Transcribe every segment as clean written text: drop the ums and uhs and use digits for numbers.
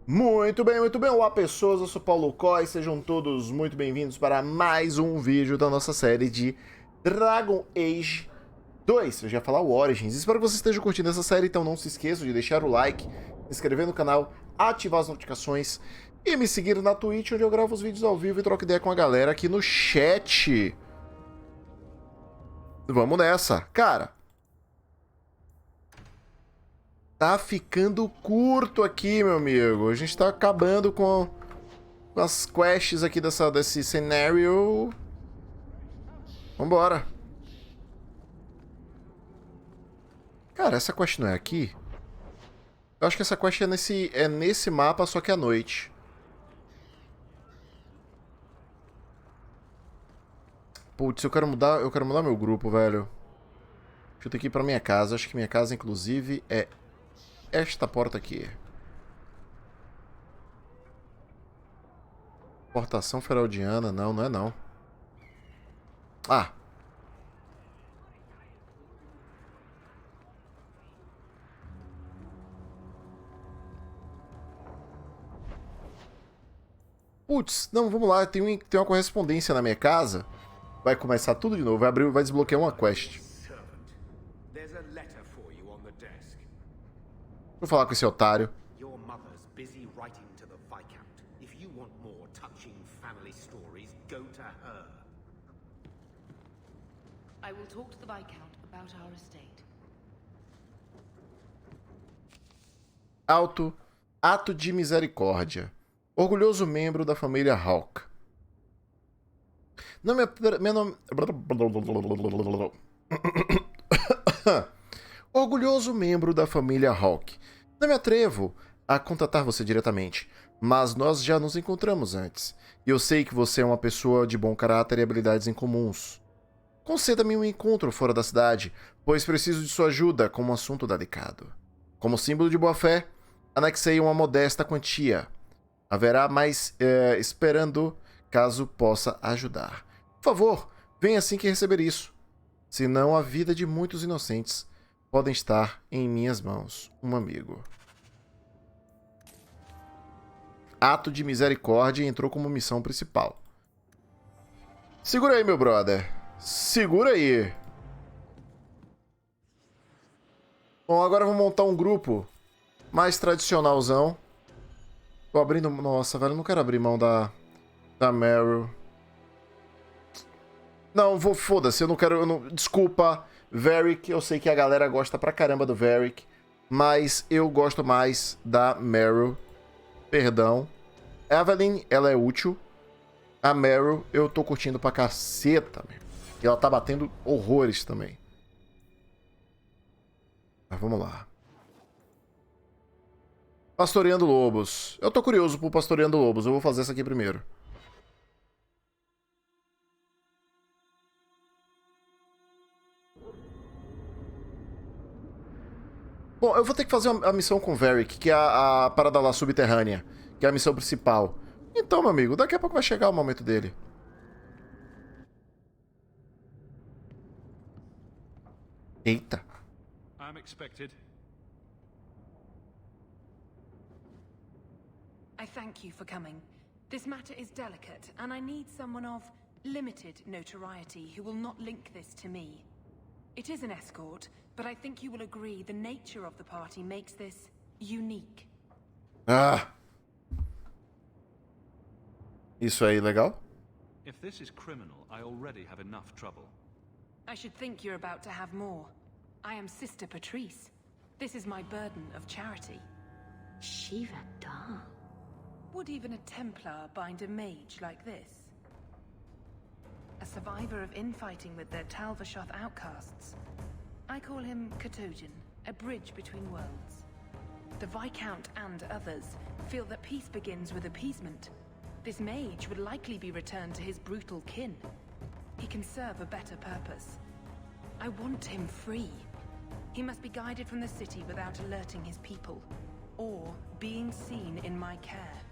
Muito bem, olá pessoas, eu sou Paulo Koi, sejam todos muito bem-vindos para mais um vídeo da nossa série de Dragon Age 2, eu já ia falar o Origins. Espero que vocês estejam curtindo essa série, então não se esqueçam de deixar o like, se inscrever no canal, ativar as notificações e me seguir na Twitch, onde eu gravo os vídeos ao vivo e troco ideia com a galera aqui no chat. Vamos nessa, cara. Tá ficando curto aqui, meu amigo. A gente tá acabando com as quests aqui desse cenário. Vambora. Cara, essa quest não é aqui? Eu acho que essa quest é nesse mapa, só que à noite. Putz, eu quero mudar meu grupo, velho. Deixa eu ter que ir pra minha casa. Acho que minha casa, inclusive, é esta porta aqui. Portação feraldiana. Não, não é não. Ah. Putz, não, vamos lá. Tem uma correspondência na minha casa. Vai começar tudo de novo. Vai desbloquear uma quest. Vou falar com esse otário. Your mother's busy writing to the Viscount. If you want more touching family stories, go to her. I will talk to the Viscount about our estate. Ato de misericórdia. Orgulhoso membro da família Hawk. Meu nome... Orgulhoso membro da família Hawk. Não me atrevo a contatar você diretamente, mas nós já nos encontramos antes. E eu sei que você é uma pessoa de bom caráter e habilidades incomuns. Conceda-me um encontro fora da cidade, pois preciso de sua ajuda com um assunto delicado. Como símbolo de boa-fé, anexei uma modesta quantia. Haverá mais esperando caso possa ajudar. Por favor, venha assim que receber isso. Senão a vida de muitos inocentes podem estar em minhas mãos. Um amigo. Ato de misericórdia entrou como missão principal. Segura aí, meu brother. Segura aí. Bom, agora eu vou montar um grupo mais tradicionalzão. Tô abrindo... Nossa, velho, eu não quero abrir mão da Meryl. Não, foda-se, eu não quero... Desculpa, Varric, eu sei que a galera gosta pra caramba do Varric, mas eu gosto mais da Meryl. Perdão. Evelyn, ela é útil. A Meryl, eu tô curtindo pra caceta, meu. E ela tá batendo horrores também. Mas vamos lá. Pastoreando Lobos. Eu tô curioso por Pastoreando Lobos, eu vou fazer essa aqui primeiro. Bom, eu vou ter que fazer a missão com o Varric, que é a parada lá subterrânea, que é a missão principal. Então, meu amigo, daqui a pouco vai chegar o momento dele. Eita. I'm expected. I thank you for coming. This matter is delicate, and I need someone of limited notoriety who will not link this to me. It is an escort, but I think you will agree the nature of the party makes this unique. Ah. Isso aí, legal? If this is criminal, I already have enough trouble. I should think you're about to have more. I am Sister Patrice. This is my burden of charity. Shiva Da. Would even a Templar bind a mage like this? A survivor of infighting with their Talvashoth outcasts. I call him Katojan, a bridge between worlds. The Viscount and others feel that peace begins with appeasement. This mage would likely be returned to his brutal kin. He can serve a better purpose. I want him free. He must be guided from the city without alerting his people, or being seen in my care.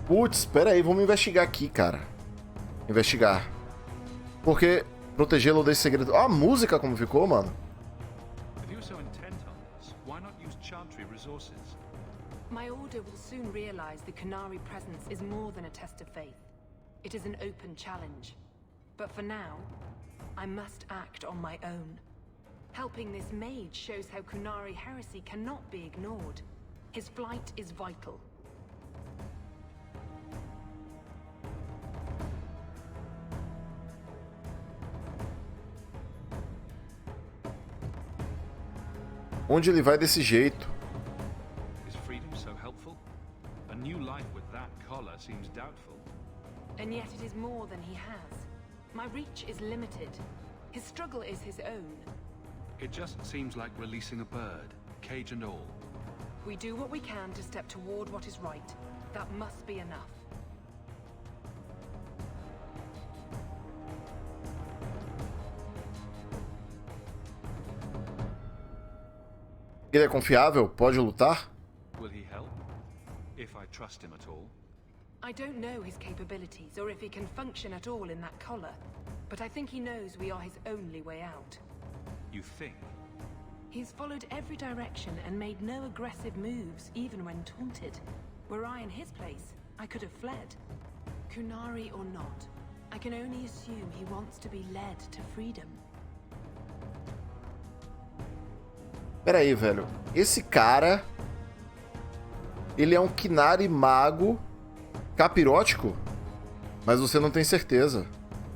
Putz, pera aí, vamos investigar aqui, cara. Investigar. Porque protegê-lo desse segredo... Ó, a música como ficou, mano. If you were so intent on powers. Why not use Chantry resources? My order will soon realize the Kunari presence is more than a test of faith. It is an open challenge. But for now, I must act on my own. Helping this mage shows how Kunari heresy cannot be ignored. His flight is vital. Onde ele vai desse jeito? Is freedom so helpful? A new life with that collar seems doubtful. And yet it is more than he has. My reach is limited. His struggle is his own. It just seems like releasing a bird, cage and all. We do what we can to step toward what is right. That must be enough. Ele é confiável? Pode lutar? Will he help? If I trust him at all. I don't know his capabilities or if he can function at all in that collar, but I think he knows we are his only way out. You think? He's followed every direction and made no aggressive moves, even when taunted. Were I in his place, I could have fled. Kunari or not, I can only assume he wants to be led to freedom. Pera aí, velho. Esse cara... Ele é um Kunari mago capirótico? Mas você não tem certeza.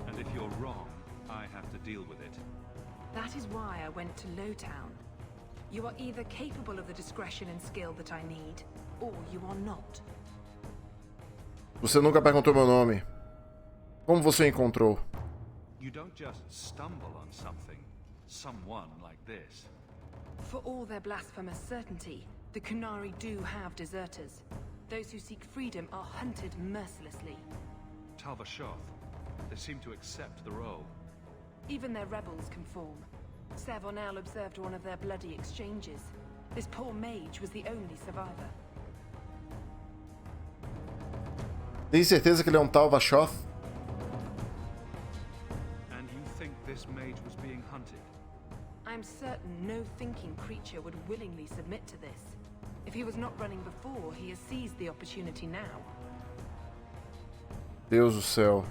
And if you're wrong, I have to deal with it. That is why I went to Lowtown. You are either capable of the discretion and skill that I need, or you are not. Você nunca perguntou meu nome. Como você o encontrou? You don't just stumble on something. Someone like this. For all their blasphemous certainty, the Kunari do have deserters. Those who seek freedom are hunted mercilessly. Talvashoth. They seem to accept the role. Even their rebels conform. Savonel observed one of their bloody exchanges. This poor mage was the only survivor. Tem certeza que ele é um Talvashoth? And you think this mage was being hunted? I am certain no thinking creature would willingly submit to this. If he was not running before, he has seized the opportunity now. Deus do céu.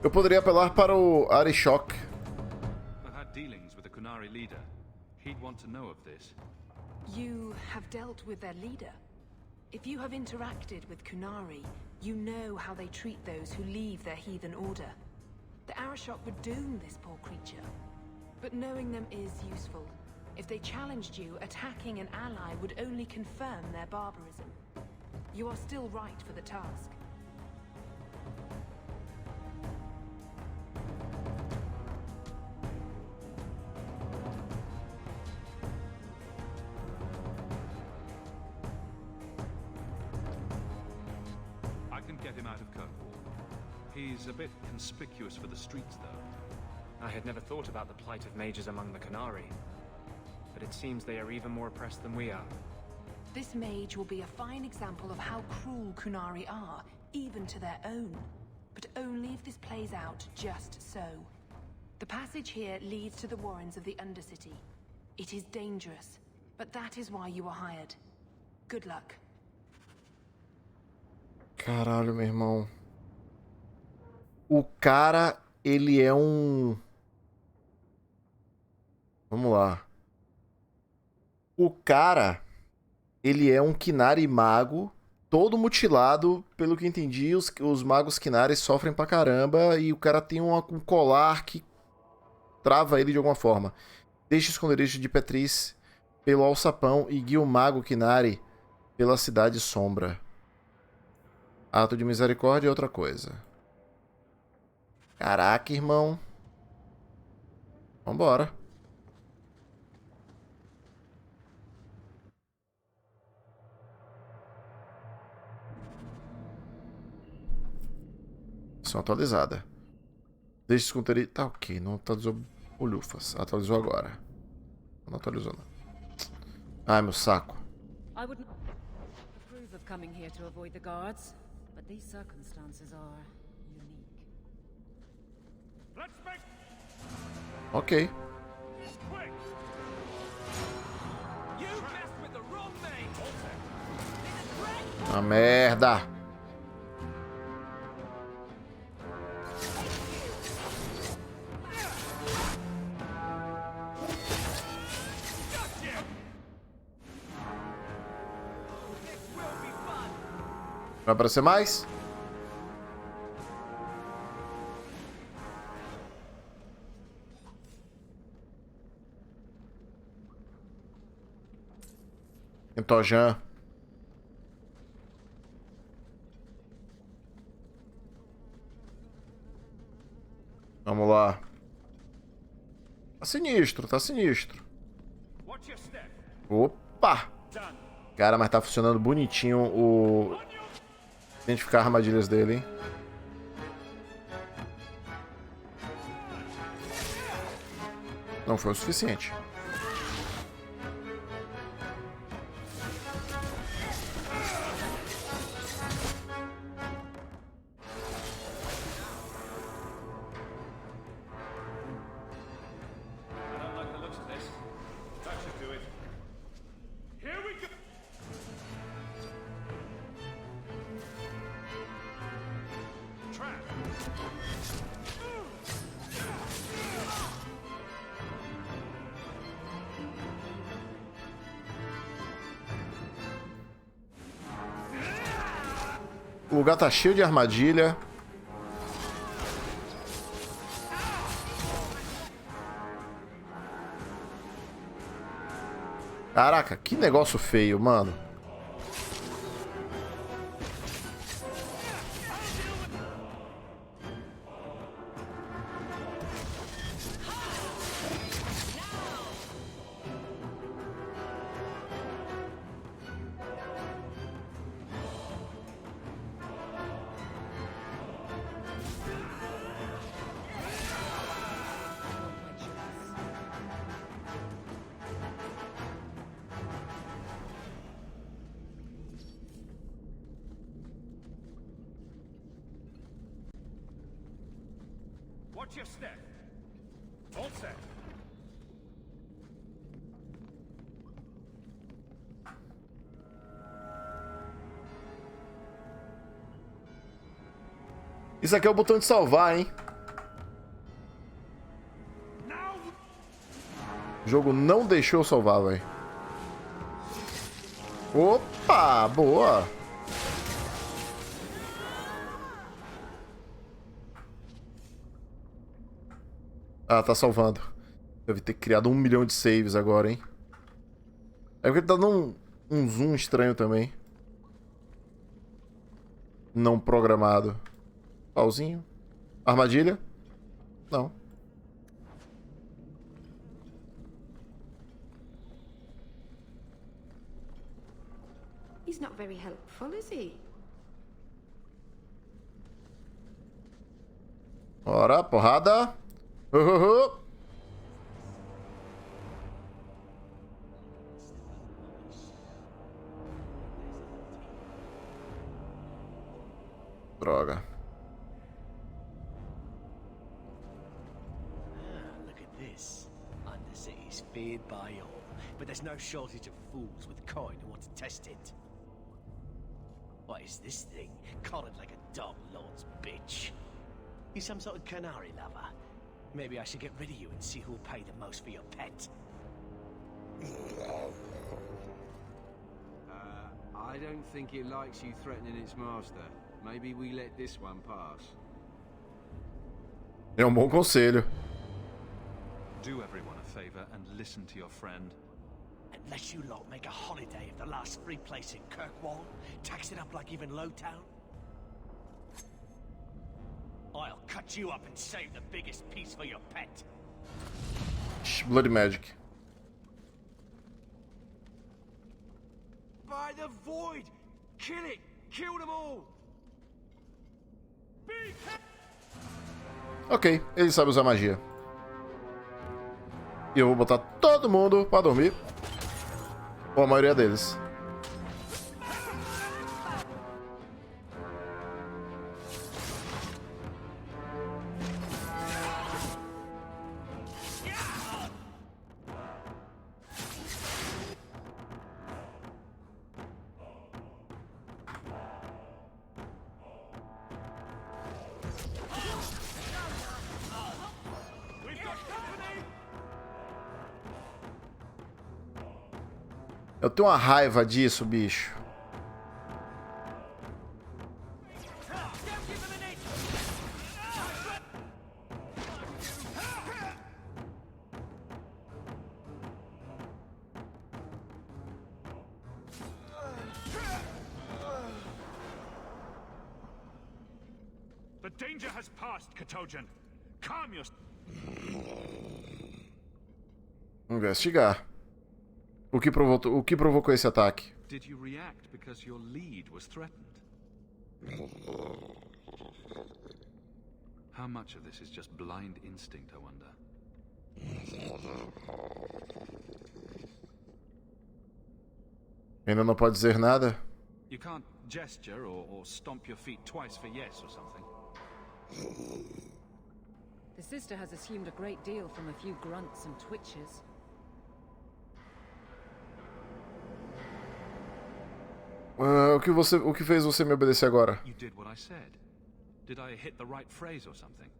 Eu poderia apelar para o Arishok. I've had dealings with the Kunari leader. He'd want to know of this. You have dealt with their leader. If you have interacted with Kunari, you know how they treat those who leave their heathen order. The Arishok would doom this poor creature. But knowing them is useful. If they challenged you, attacking an ally would only confirm their barbarism. You are still right for the task. I can get him out of Kirkwall. He's a bit conspicuous for the streets, though. I had never thought about the plight of mages among the Kunari. But it seems they are even more oppressed than we are. This mage will be a fine example of how cruel Kunari are, even to their own. But only if this plays out just so. The passage here leads to the warrens of the Undercity. It is dangerous, but that is why you are hired. Good luck. Caralho, meu irmão. O cara, ele é um... Vamos lá. O cara, ele é um Kunari mago, todo mutilado. Pelo que entendi, os magos Kunari sofrem pra caramba e o cara tem um colar que trava ele de alguma forma. Deixe o esconderijo de Petriz pelo alçapão e guia o mago Kunari pela cidade sombra. Ato de misericórdia é outra coisa. Caraca, irmão. Vambora. Versão atualizada. Deixe se conter. Tá ok, não atualizou bolhufas. Atualizou agora. Não atualizou não. Ai, meu saco. I would not approve of coming here to avoid the guards, but these circumstances are unique. Ok. Uma merda. Vai aparecer mais? Entojan. Vamos lá. Tá sinistro, tá sinistro. Opa! Cara, mas tá funcionando bonitinho o... identificar armadilhas dele, hein? Não foi o suficiente. O lugar tá cheio de armadilha. Caraca, que negócio feio, mano. Watch your step. All set. Isso aqui é o botão de salvar, hein? O jogo não deixou eu salvar, velho. Opa, boa. Ah, tá salvando. Deve ter criado 1 milhão de saves agora, hein? É porque ele tá dando um zoom estranho também. Não programado. Pauzinho. Armadilha? Não. He's not very helpful, is he? Bora, porrada. Droga. Look at this. Undercity is feared by all, but there's no shortage of fools with coin who want to test it. What is this thing? Collared like a dog lord's bitch. You some sort of canary lover? Maybe I should get rid of you and see who'll pay the most for your pet. I don't think it likes you threatening its master. Maybe we let this one pass. É um bom conselho. Do everyone a favor and listen to your friend. Unless you lot make a holiday of the last free place in Kirkwall, tax it up like even Lowtown, I'll cut you up and save the biggest piece for your pet. Bloody Magic. By the void! Kill it! Kill them all! Ok, ele sabe usar magia. E eu vou botar todo mundo pra dormir. Ou a maioria deles. Eu tenho uma raiva disso, bicho. The danger has passed, Katojan. Calm yourself. Investigar. O que provocou esse ataque? Did you react because your lead was threatened? How much of this is just blind instinct, I wonder? Ainda não pode dizer nada? You can't gesture or stomp your feet twice for yes or something. The sister has assumed a great deal from a few grunts and twitches. O que fez você me obedecer agora? You did what I said. Did I hit the right phrase or something?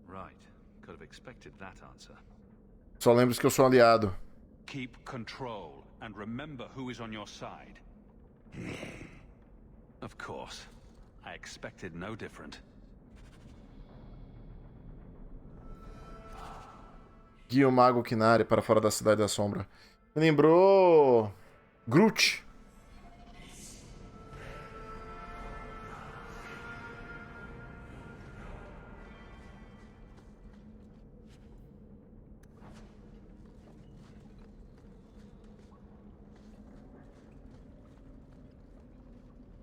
Right. Could have expected that answer. Só lembre-se que eu sou aliado. Keep control and remember who is on your side. Of course. I expected no different. Guia o mago Kinari para fora da Cidade da Sombra. Me lembrou... Groot.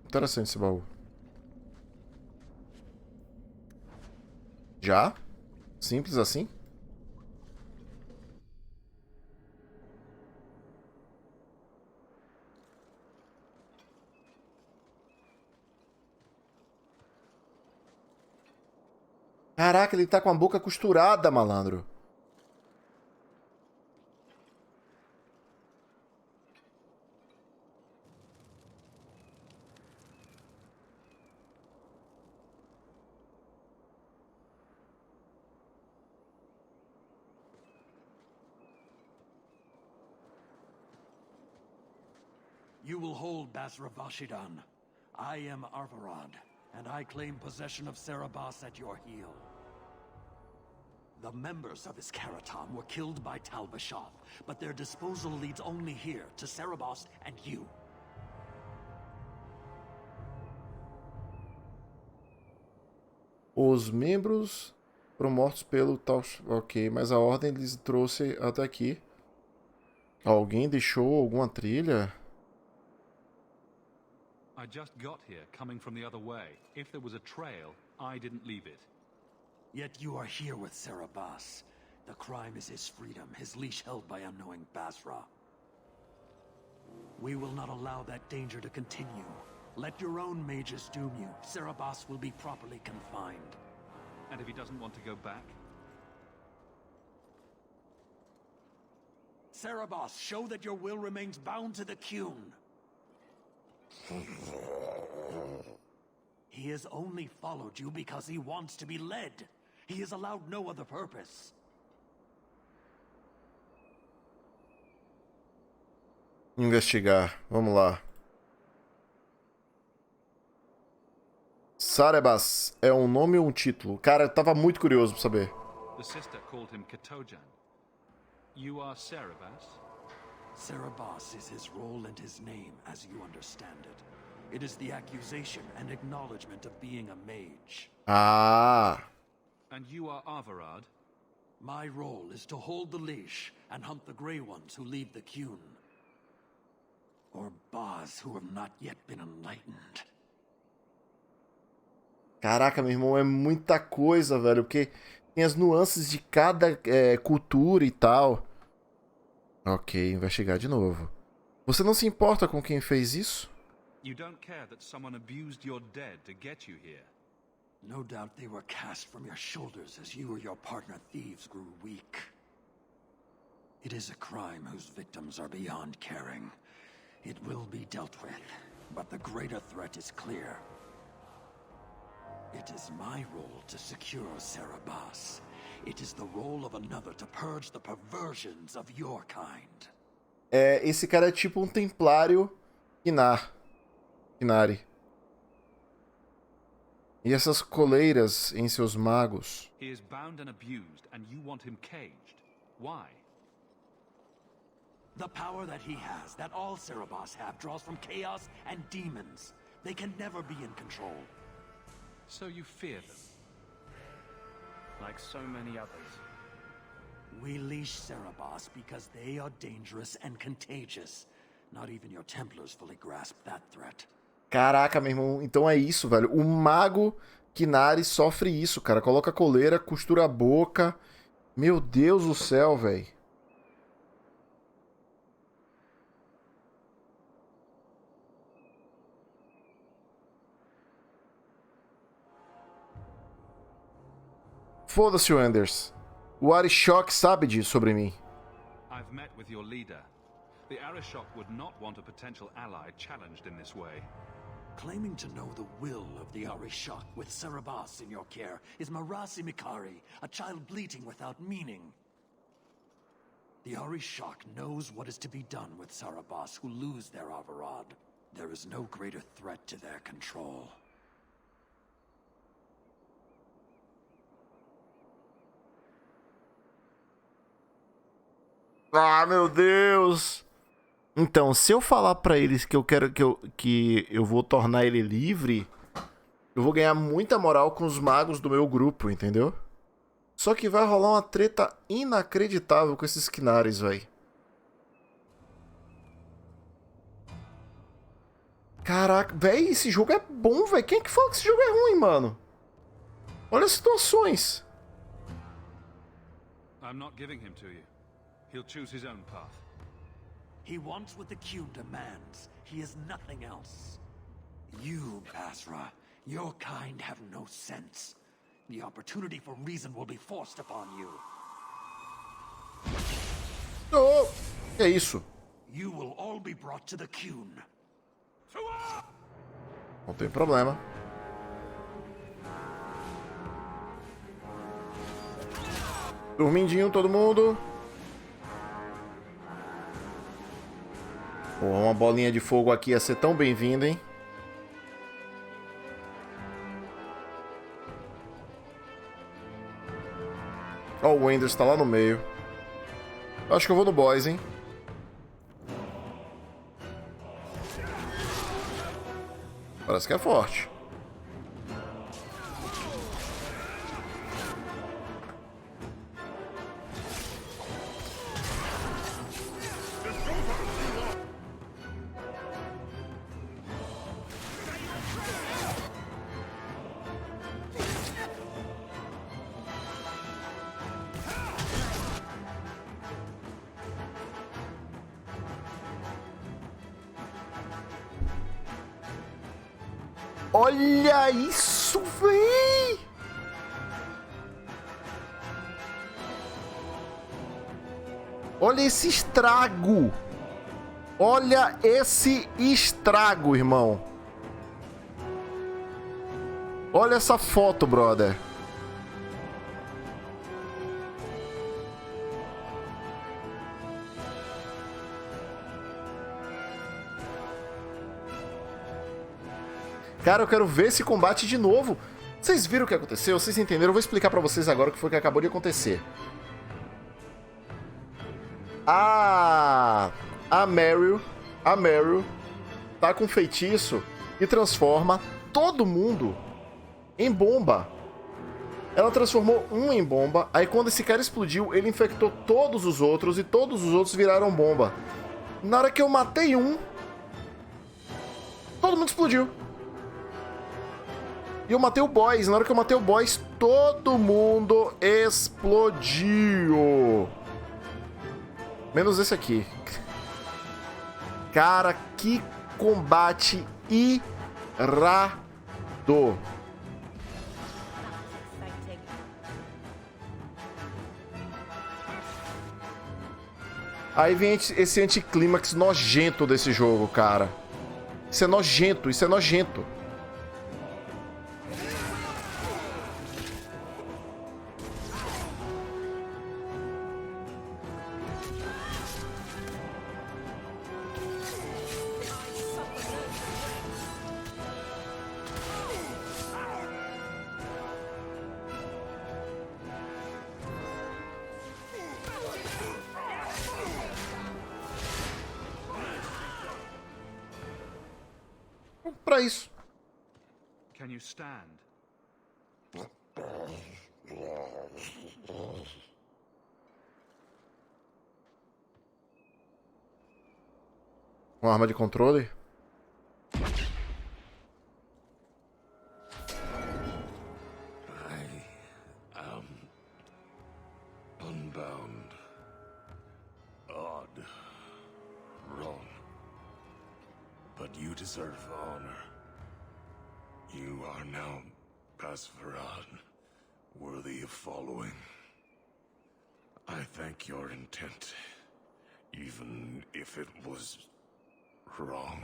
Interessante esse baú. Já? Simples assim? Caraca, ele tá com a boca costurada, malandro. You will hold Basra Vashidan. I am Arvarad, and I claim possession of Serabas at your heel. The members of Iskaratam were killed by Talbashov, but their disposal leads only here, to Serabas and you. Os membros foram mortos pelo tal... Ok, mas a ordem lhes trouxe até aqui. Alguém deixou alguma trilha? I just got here, coming from the other way. If there was a trail, I didn't leave it. Yet you are here with Serabas. The crime is his freedom, his leash held by unknowing Basra. We will not allow that danger to continue. Let your own mages doom you. Serabas will be properly confined. And if he doesn't want to go back? Serabas, show that your will remains bound to the Qun. He has only followed you because he wants to be led. He has allowed no other purpose. Investigar. Vamos lá. Sarebas é um nome ou um título? Cara, eu tava muito curioso pra saber. The sister called him Katojan. You are Serabas? Serabas is his role and his name, as you understand it. It is the accusation and acknowledgement of being a mage. Ah. And you are Arvarad? My role is to hold the leash and hunt the Grey Ones who lead the Qun. Or Baz who have not yet been enlightened. Caraca, meu irmão, é muita coisa, velho, porque tem as nuances de cada cultura e tal. Ok, investigar de novo. Você não se importa com quem fez isso? You don't care that someone abused your dead to get you here. No doubt they were cast from your shoulders as you or your partner thieves grew weak. It is a crime whose victims are beyond caring. It will be dealt with, but the greater threat is clear. It is my role to secure Serabas. It is the role of another to purge the perversions of your kind. Esse cara é tipo um templário Inari. E essas coleiras em seus magos? He is bound and abused, and you want him caged. Why? The power that he has, that all Cerebos have, draws from chaos and demons. They can never be in control. So you fear them? Like so many others. We leash Cerebos because they are dangerous and contagious. Not even your Templars fully grasp that threat. Caraca, meu irmão, então é isso, velho. O mago Inari sofre isso, cara. Coloca a coleira, costura a boca. Meu Deus do céu, velho. Foda-se, Anders. O Arishok sabe disso sobre mim. I've met with your leader. The Arishok would not want a potential ally challenged in this way. Claiming to know the will of the Arishok with Cerebos in your care is Marasi Mikari, a child bleating without meaning. The Arishok knows what is to be done with Cerebos who lose their Avarad. There is no greater threat to their control. Ah, meu Deus! Então, se eu falar pra eles que eu quero que eu vou tornar ele livre, eu vou ganhar muita moral com os magos do meu grupo, entendeu? Só que vai rolar uma treta inacreditável com esses Kinares, velho. Caraca, velho, esse jogo é bom, velho. Quem que fala que esse jogo é ruim, mano? Olha as situações. I'm not giving him to you. He'll choose his own path. He wants what the Q demands. He is nothing else. You, Basra, your kind have no sense. The opportunity for reason will be forced upon you. Oh, que é isso? You will all be brought to the Qun. Não tem problema. Dormindinho todo mundo. Pô, uma bolinha de fogo aqui ia ser tão bem-vinda, hein? Ó, o Wenders tá lá no meio. Acho que eu vou no boss, hein? Parece que é forte. Olha isso, véi! Olha esse estrago! Olha esse estrago, irmão! Olha essa foto, brother! Cara, eu quero ver esse combate de novo. Vocês viram o que aconteceu? Vocês entenderam? Eu vou explicar pra vocês agora o que foi que acabou de acontecer. A Meryl tá com feitiço e transforma todo mundo em bomba. Ela transformou um em bomba, aí quando esse cara explodiu, ele infectou todos os outros e todos os outros viraram bomba. Na hora que eu matei um, todo mundo explodiu. E eu matei o boss. Na hora que eu matei o boss, todo mundo explodiu. Menos esse aqui. Cara, que combate irado. Aí vem esse anticlímax nojento desse jogo, cara. Isso é nojento, isso é nojento. pra isso. Can you stand? Uma arma de controle? I am unbound, odd, wrong. But you deserve honor. You are now Pastoreando, worthy of following. I thank your intent, even if it was wrong.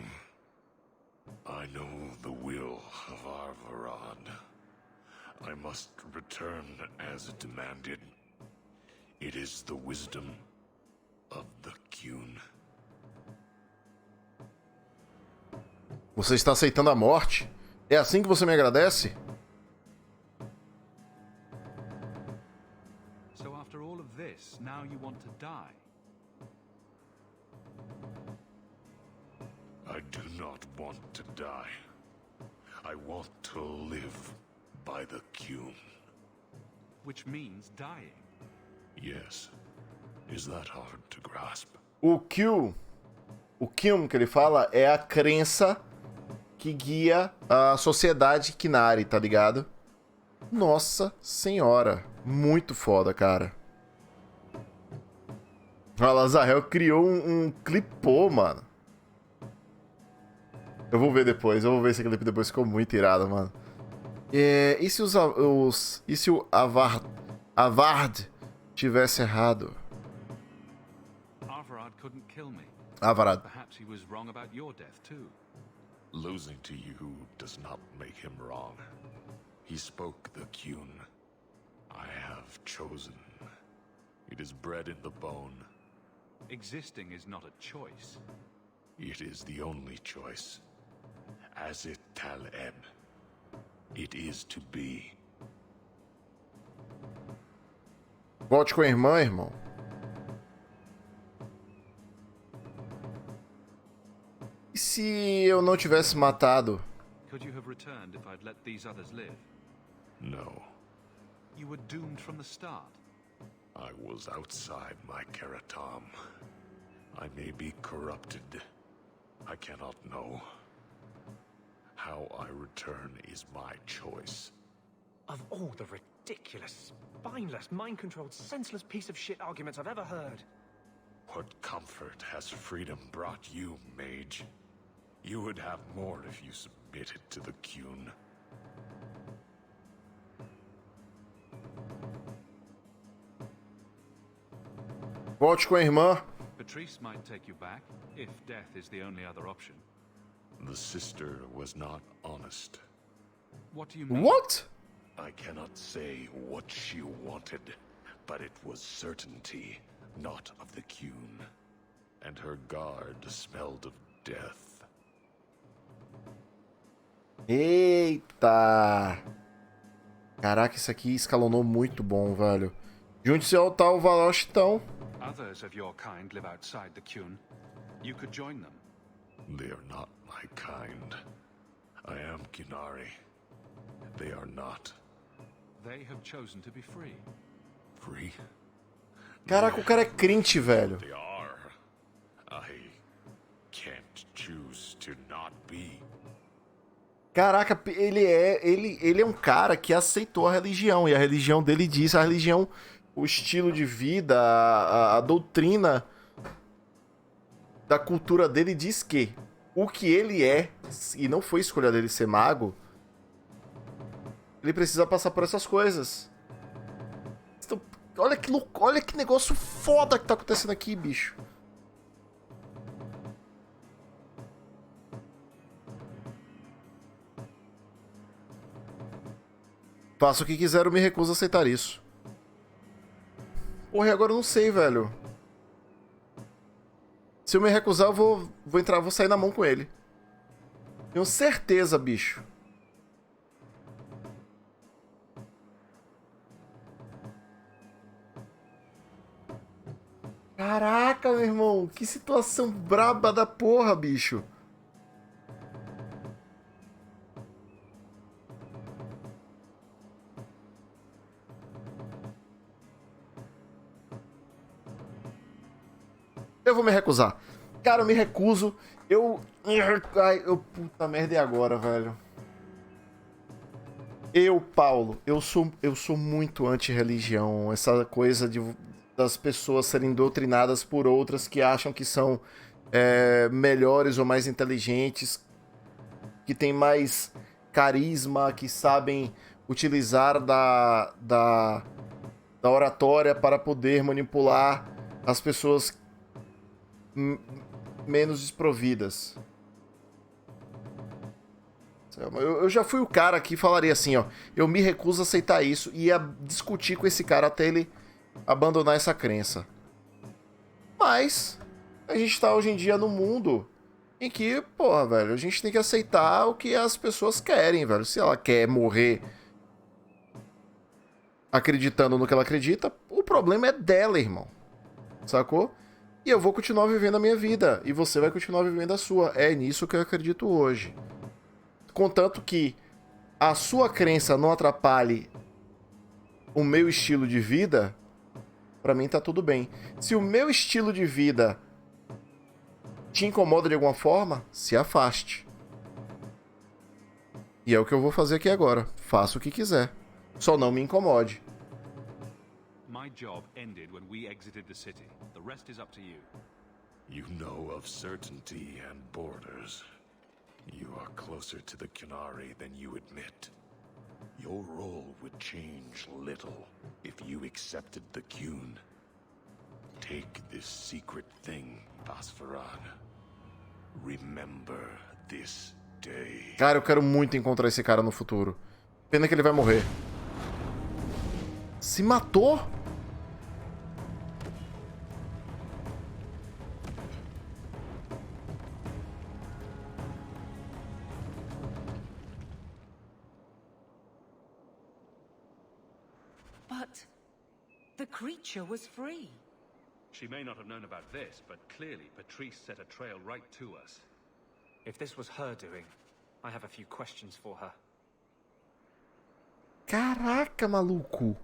I know the will of Arvarad. I must return as demanded. It is the wisdom of the Qun. Você está aceitando a morte? É assim que você me agradece? So after all of this, now you want to die? I do not want to die. I want to live by the Qun. Which means dying. Yes. Is that hard to grasp? O Qun que ele fala é a crença que guia a sociedade Qunari, tá ligado? Nossa senhora, muito foda, cara. A Lazarel criou um clipô, mano. Eu vou ver depois, eu vou ver esse clipe depois, ficou muito irado, mano. E se e se o Avard tivesse errado? Arvarad couldn't kill me. Avarad. Perhaps he was wrong about your death too. Losing to you does not make him wrong. He spoke the Qun. I have chosen. It is bred in the bone. Existing is not a choice. It is the only choice. As it taleb. It is to be. Volte com a irmã, irmão. E se eu não tivesse matado? Could you have returned if I'd let these others live? No. You were doomed from the start. I was outside my Karatam. I may be corrupted. I cannot know. How I return is my choice. Of all the ridiculous, spineless, mind-controlled, senseless piece of shit arguments I've ever heard. What comfort has freedom brought you, mage? You would have more if you submitted to the Qun. Volte com a irmã. Patrice might take you back, if death is the only other option. The sister was not honest. What do you mean? What? I cannot say what she wanted, but it was certainty, not of the Qun. And her guard smelled of death. Eita! Caraca, isso aqui escalonou muito bom, velho. Junte-se ao tal Valosh, então. Others of your kind live outside the Qun. You could join them. They are not my kind. I am Qunari. They are not. They have chosen to be free. Free? Caraca, o cara é crente, velho. They are. I can't choose to not be. Caraca, ele é um cara que aceitou a religião. E a religião dele diz, a religião, o estilo de vida, a doutrina da cultura dele diz que o que ele é, e não foi escolha dele ser mago, ele precisa passar por essas coisas. Então, olha que negócio foda que tá acontecendo aqui, bicho. Faça o que quiser, eu me recuso a aceitar isso. Porra, e agora eu não sei, velho. Se eu me recusar, eu vou sair na mão com ele. Tenho certeza, bicho. Caraca, meu irmão. Que situação braba da porra, bicho. Eu vou me recusar. Cara, eu me recuso. Puta merda, e agora, velho? Paulo, eu sou muito anti-religião. Essa coisa das pessoas serem doutrinadas por outras que acham que são melhores ou mais inteligentes, que têm mais carisma, que sabem utilizar da oratória para poder manipular as pessoas menos desprovidas. Eu já fui o cara que falaria assim, ó, eu me recuso a aceitar isso e ia discutir com esse cara até ele abandonar essa crença. Mas a gente tá hoje em dia num mundo em que, porra, velho, a gente tem que aceitar o que as pessoas querem, velho. Se ela quer morrer acreditando no que ela acredita, o problema é dela, irmão. Sacou? E eu vou continuar vivendo a minha vida. E você vai continuar vivendo a sua. É nisso que eu acredito hoje. Contanto que a sua crença não atrapalhe o meu estilo de vida, pra mim tá tudo bem. Se o meu estilo de vida te incomoda de alguma forma, se afaste. E é o que eu vou fazer aqui agora. Faça o que quiser. Só não me incomode. My job ended when we exited the city. The rest is up to you. You know of certainty and borders. You are closer to the Qunari than you admit. Your role would change little if you accepted the Qun. Take this secret thing, Pastoreando. Remember this day. Cara, eu quero muito encontrar esse cara no futuro. Pena que ele vai morrer. Se matou? But the creature was free. She may not have known about this, but clearly Patrice set a trail right to us. If this was her doing, I have a few questions for her. Caraca, maluco.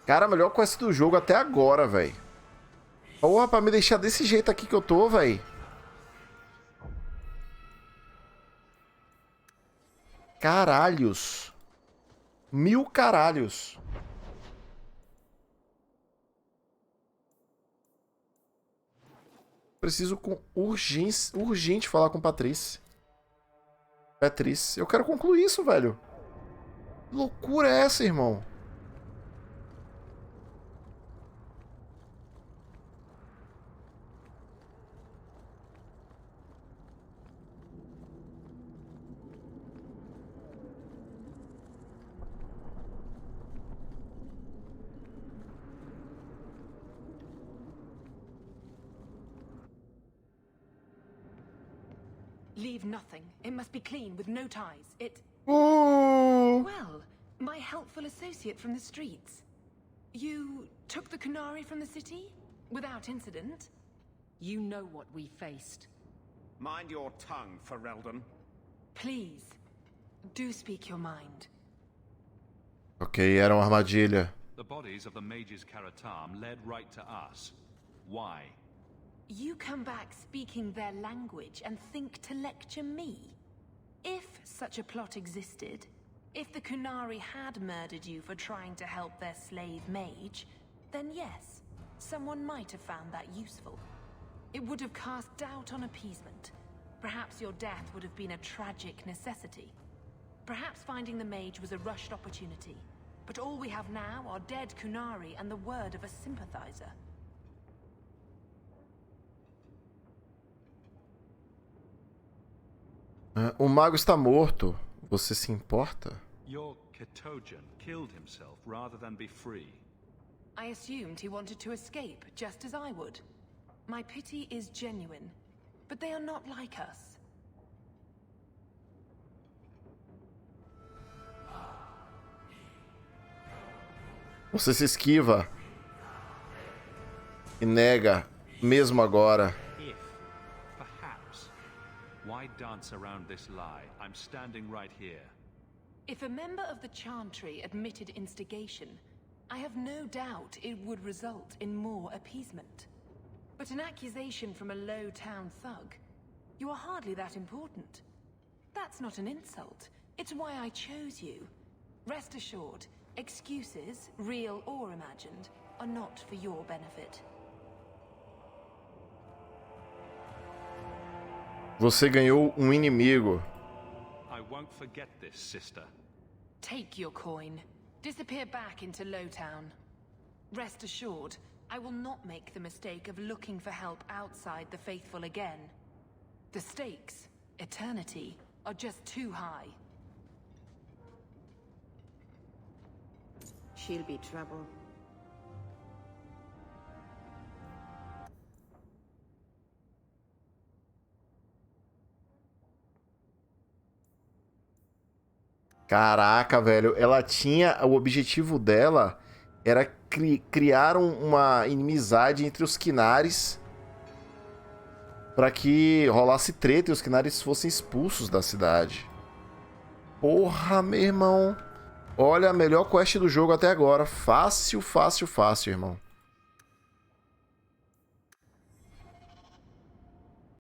Cara, a melhor quest do jogo até agora, velho. Porra, pra me deixar desse jeito aqui que eu tô, velho. Caralhos. 1000 caralhos. Preciso com urgente falar com Patrice. Eu quero concluir isso, velho. Que loucura é essa, irmão? Leave nothing. It must be clean with no ties. Oh. Well, my helpful associate from the streets. You took the Qunari from the city? Without incident? You know what we faced. Mind your tongue, Ferelden. Please, do speak your mind. Ok, era uma armadilha. The bodies of the mages Karatam led right to us. Why? You come back speaking their language and think to lecture me? If such a plot existed, if the Qunari had murdered you for trying to help their slave mage, then yes, someone might have found that useful. It would have cast doubt on appeasement. Perhaps your death would have been a tragic necessity. Perhaps finding the mage was a rushed opportunity. But all we have now are dead Qunari and the word of a sympathizer. O mago está morto. Você se importa? Your Katojan killed himself rather than be free. I assumed he wanted to escape, just as I would. My pity is genuine, but they are not like us. Você se esquiva e nega, mesmo agora. If Why dance around this lie? I'm standing right here. If a member of the Chantry admitted instigation, I have no doubt it would result in more appeasement. But an accusation from a low-town thug? You are hardly that important. That's not an insult. It's why I chose you. Rest assured, excuses, real or imagined, are not for your benefit. Você ganhou um inimigo. I won't forget this, sister. Take your coin. Disappear back into Lowtown. Rest assured, I will not make the mistake of looking for help outside the faithful again. The stakes, eternity, are just too high. She'll be trouble. Caraca, velho, ela tinha... O objetivo dela era criar uma inimizade entre os Kinares para que rolasse treta e os Kinares fossem expulsos da cidade. Porra, meu irmão. Olha, a melhor quest do jogo até agora. Fácil, fácil, fácil, irmão.